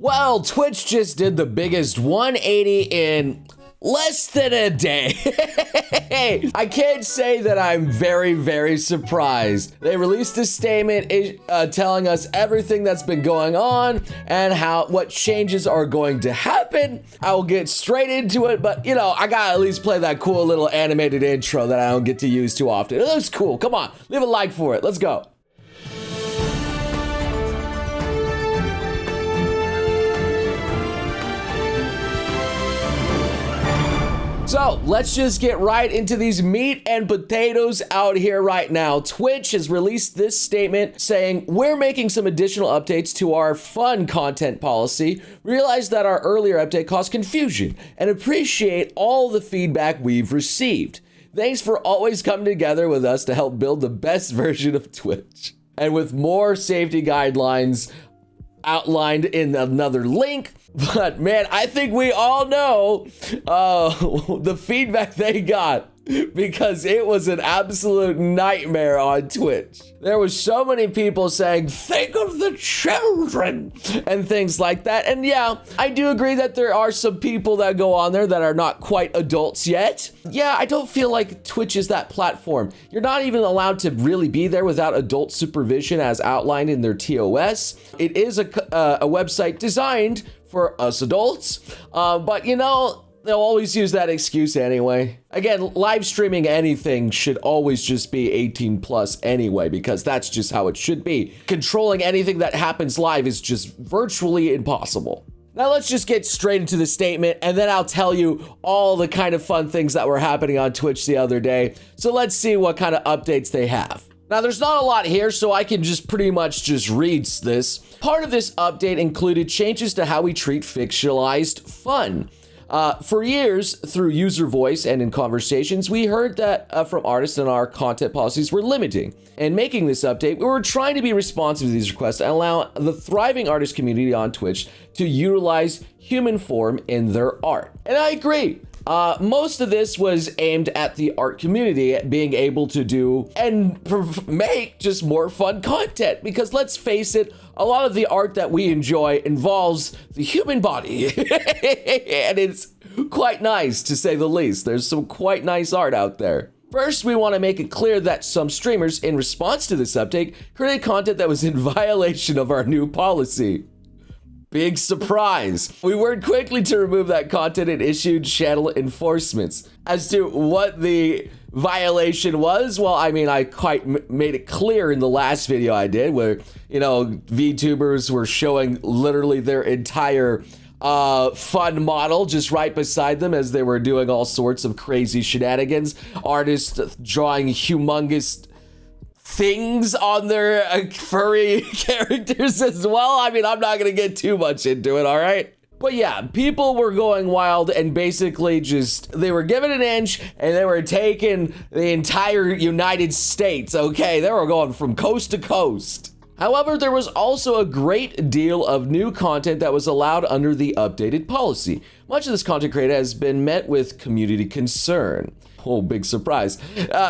Well, Twitch just did the biggest 180 in less than a day. I can't say that I'm very, very surprised. They released a statement telling us everything that's been going on and what changes are going to happen. I will get straight into it, but you know, I gotta at least play that cool little animated intro that I don't get to use too often. It looks cool. Come on, leave a like for it. Let's go. So let's just get right into these meat and potatoes out here right now. Twitch has released this statement saying, we're making some additional updates to our fun content policy. Realize that our earlier update caused confusion and appreciate all the feedback we've received. Thanks for always coming together with us to help build the best version of Twitch. And with more safety guidelines outlined in another link. But man, I think we all know the feedback they got, because it was an absolute nightmare on Twitch. There was so many people saying, think of the children and things like that. And yeah, I do agree that there are some people that go on there that are not quite adults yet. Yeah, I don't feel like Twitch is that platform. You're not even allowed to really be there without adult supervision as outlined in their TOS. It is a website designed for us adults, but you know, they'll always use that excuse anyway. Again, live streaming anything should always just be 18 plus anyway, because that's just how it should be. Controlling anything that happens live is just virtually impossible. Now let's just get straight into the statement, and then I'll tell you all the kind of fun things that were happening on Twitch the other day. So let's see what kind of updates they have. Now, there's not a lot here, so I can just pretty much just read this. Part of this update included changes to how we treat fictionalized fun. For years, through user voice and in conversations, we heard that from artists and our content policies were limiting. And making this update, we were trying to be responsive to these requests and allow the thriving artist community on Twitch to utilize human form in their art. And I agree. Most of this was aimed at the art community being able to do and make just more fun content, because let's face it, a lot of the art that we enjoy involves the human body and it's quite nice, to say the least. There's some quite nice art out there. First, we want to make it clear that some streamers, in response to this update, created content that was in violation of our new policy. Big surprise. We worked quickly to remove that content and issued channel enforcements. As to what the violation was, well, I mean, I quite made it clear in the last video I did, where, you know, VTubers were showing literally their entire fun model just right beside them as they were doing all sorts of crazy shenanigans. Artists drawing humongous things on their furry characters as well. I mean, I'm not gonna get too much into it, all right? But yeah, people were going wild and basically just, they were given an inch and they were taking the entire United States, okay? They were going from coast to coast. However, there was also a great deal of new content that was allowed under the updated policy. Much of this content created has been met with community concern. Oh, big surprise.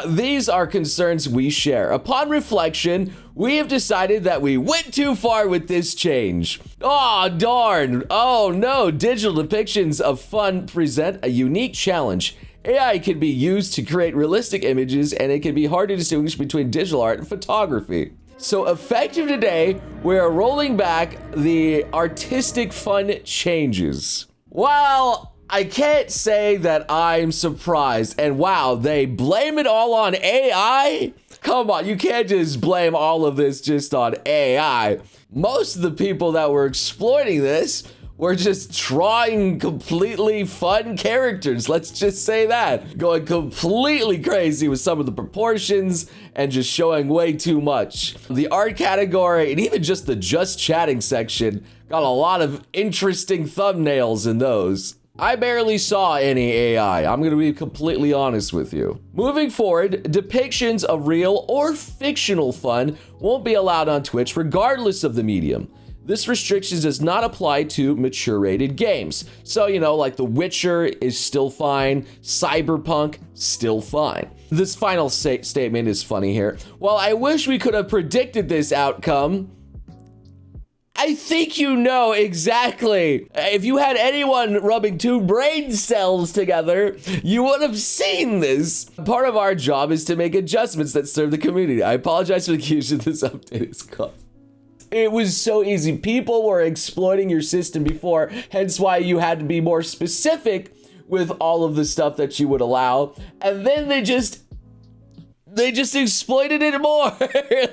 These are concerns we share. Upon reflection, we have decided that we went too far with this change. Oh, darn. Oh, no. Digital depictions of fun present a unique challenge. AI can be used to create realistic images, and it can be hard to distinguish between digital art and photography. So effective today, we are rolling back the artistic fun changes. Well, I can't say that I'm surprised. And wow, they blame it all on AI? Come on, you can't just blame all of this just on AI. Most of the people that were exploiting this were just drawing completely fun characters. Let's just say that. Going completely crazy with some of the proportions and just showing way too much. The art category and even just the just chatting section got a lot of interesting thumbnails in those. I barely saw any AI. I'm gonna be completely honest with you. Moving forward, depictions of real or fictional fun won't be allowed on Twitch regardless of the medium. This restriction does not apply to mature-rated games. So, you know, like The Witcher is still fine, Cyberpunk, still fine. This final statement is funny here. While I wish we could have predicted this outcome, I think you know exactly. If you had anyone rubbing two brain cells together, you would have seen this. Part of our job is to make adjustments that serve the community. I apologize for the confusion this update is caused. It was so easy. People were exploiting your system before, hence why you had to be more specific with all of the stuff that you would allow. And then they just exploited it more.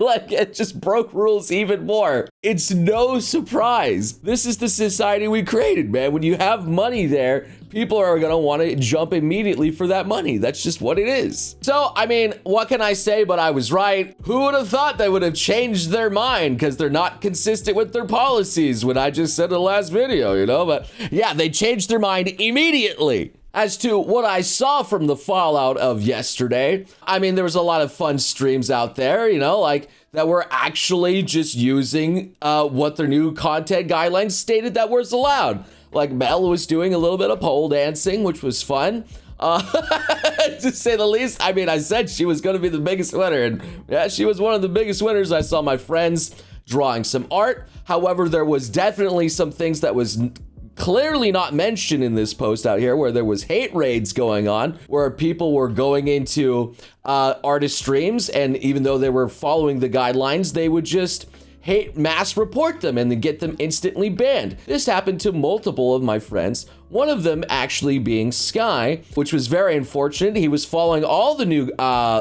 Like, it just broke rules even more. It's no surprise. This is the society we created, man. When you have money there, people are gonna want to jump immediately for that money. That's just what it is. So, I mean, what can I say? But I was right. Who would have thought they would have changed their mind because they're not consistent with their policies when I just said in the last video, you know? But yeah, they changed their mind immediately. As to what I saw from the fallout of yesterday, I mean, there was a lot of fun streams out there, you know, like that were actually just using what their new content guidelines stated that was allowed. Like Mel was doing a little bit of pole dancing, which was fun. To say the least. I mean, I said she was going to be the biggest winner, and yeah, she was one of the biggest winners. I saw my friends drawing some art. However, there was definitely some things that was clearly not mentioned in this post out here, where there was hate raids going on, where people were going into artist streams, and even though they were following the guidelines, they would just hate mass report them and then get them instantly banned. This happened to multiple of my friends, one of them actually being Sky, which was very unfortunate. He was following all the new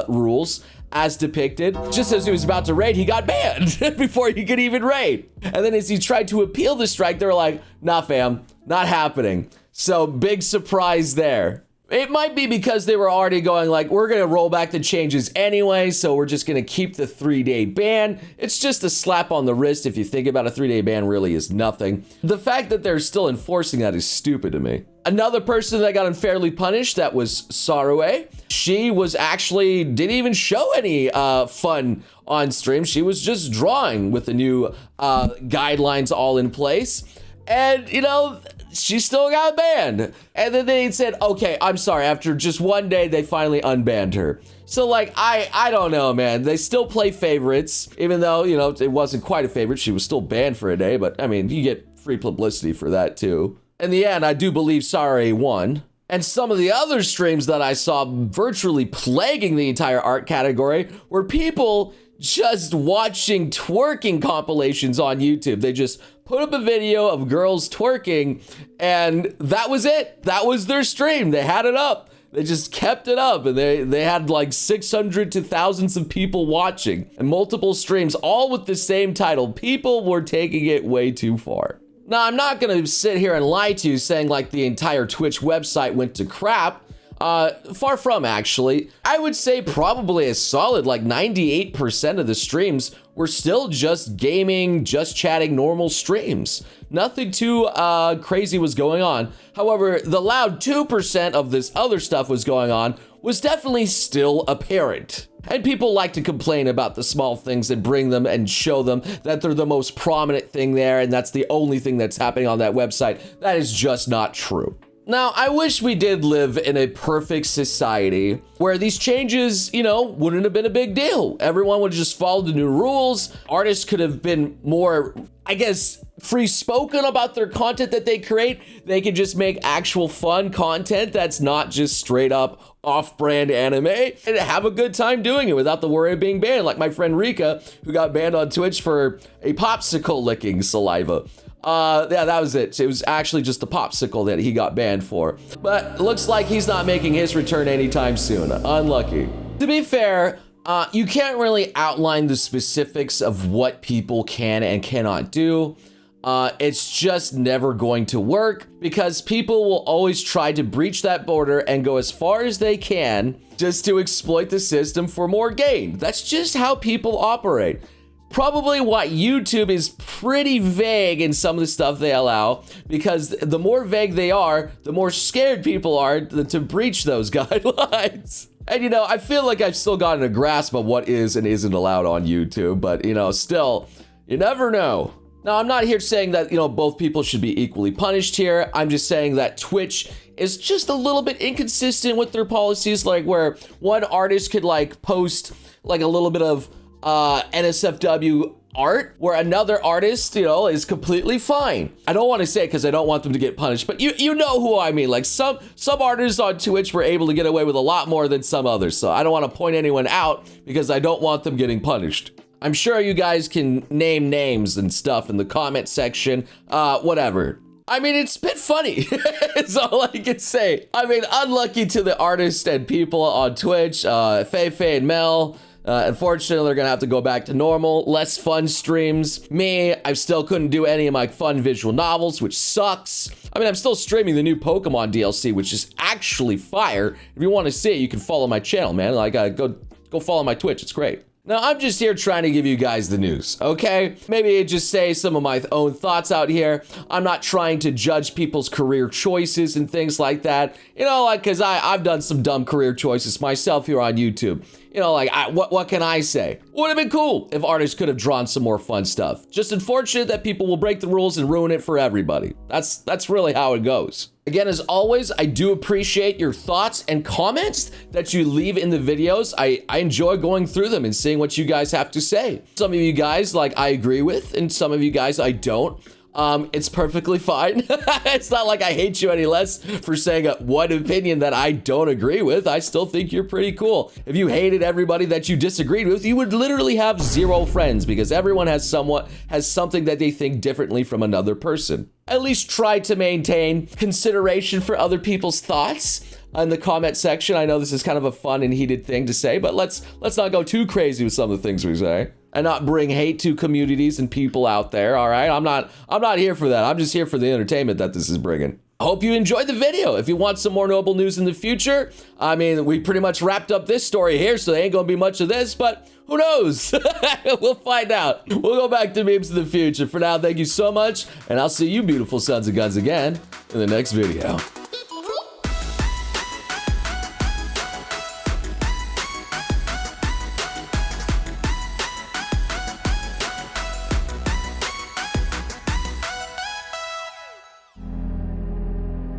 rules as depicted. Just as he was about to raid, he got banned before he could even raid. And then as he tried to appeal the strike, they were like, nah fam, not happening. So big surprise there. It might be because they were already going like, we're gonna roll back the changes anyway, so we're just gonna keep the 3-day ban. It's just a slap on the wrist. If you think about a 3-day ban really is nothing. The fact that they're still enforcing that is stupid to me. Another person that got unfairly punished, that was Sarue. She was actually, didn't even show any fun on stream. She was just drawing with the new guidelines all in place. And, you know, she still got banned. And then they said, okay, I'm sorry. After just one day, they finally unbanned her. So, like, I don't know, man. They still play favorites, even though, you know, it wasn't quite a favorite. She was still banned for a day. But, I mean, you get free publicity for that, too. In the end, I do believe Sare won. And some of the other streams that I saw virtually plaguing the entire art category were people just watching twerking compilations on YouTube. They just put up a video of girls twerking, and that was it. That was their stream. They had it up. They just kept it up, and they had like 600 to thousands of people watching, and multiple streams, all with the same title. People were taking it way too far. Now, I'm not gonna sit here and lie to you saying like the entire Twitch website went to crap. Far from, actually. I would say probably a solid like 98% of the streams were still just gaming, just chatting, normal streams. Nothing too crazy was going on. However, the loud 2% of this other stuff was going on was definitely still apparent. And people like to complain about the small things and bring them and show them that they're the most prominent thing there and that's the only thing that's happening on that website. That is just not true. Now, I wish we did live in a perfect society where these changes, you know, wouldn't have been a big deal. Everyone would just follow the new rules. Artists could have been more, I guess, free-spoken about their content that they create. They could just make actual fun content that's not just straight up off-brand anime and have a good time doing it without the worry of being banned. Like my friend Rika, who got banned on Twitch for a popsicle licking saliva. Yeah, that was it. It was actually just a popsicle that he got banned for. But looks like he's not making his return anytime soon. Unlucky. To be fair, you can't really outline the specifics of what people can and cannot do. It's just never going to work because people will always try to breach that border and go as far as they can just to exploit the system for more gain. That's just how people operate. Probably why YouTube is pretty vague in some of the stuff they allow, because the more vague they are, the more scared people are to breach those guidelines. And, you know, I feel like I've still gotten a grasp of what is and isn't allowed on YouTube, but, you know, still, you never know. Now, I'm not here saying that, you know, both people should be equally punished here. I'm just saying that Twitch is just a little bit inconsistent with their policies, like where one artist could like post like a little bit of NSFW art where another artist, you know, is completely fine. I don't want to say it because I don't want them to get punished, but you know who I mean. Like some artists on Twitch were able to get away with a lot more than some others. So I don't want to point anyone out because I don't want them getting punished. I'm sure you guys can name names and stuff in the comment section, whatever. I mean, it's been funny. That's all I can say. I mean, unlucky to the artists and people on Twitch, Feifei and Mel. Unfortunately, they're gonna have to go back to normal, less fun streams. Me, I still couldn't do any of my fun visual novels, which sucks. I mean, I'm still streaming the new Pokemon DLC, which is actually fire. If you want to see it, you can follow my channel, man. Like, go follow my Twitch. It's great. Now, I'm just here trying to give you guys the news, okay? Maybe just say some of my own thoughts out here. I'm not trying to judge people's career choices and things like that. You know, like, because I've done some dumb career choices myself here on YouTube. You know, like, what can I say? Would have been cool if artists could have drawn some more fun stuff. Just unfortunate that people will break the rules and ruin it for everybody. That's really how it goes. Again, as always, I do appreciate your thoughts and comments that you leave in the videos. I enjoy going through them and seeing what you guys have to say. Some of you guys, like, I agree with, and some of you guys I don't. It's perfectly fine. It's not like I hate you any less for saying one opinion that I don't agree with. I still think you're pretty cool. If you hated everybody that you disagreed with, you would literally have 0 friends because everyone has something that they think differently from another person. At least try to maintain consideration for other people's thoughts in the comment section. I know this is kind of a fun and heated thing to say, but let's not go too crazy with some of the things we say and not bring hate to communities and people out there. All right, I'm not here for that. I'm just here for the entertainment that this is bringing. I hope you enjoyed the video. If you want some more Noble news in the future, I mean, we pretty much wrapped up this story here, so there ain't gonna be much of this, but who knows? We'll find out. We'll go back to memes in the future. For now, thank you so much, and I'll see you beautiful sons of guns again in the next video.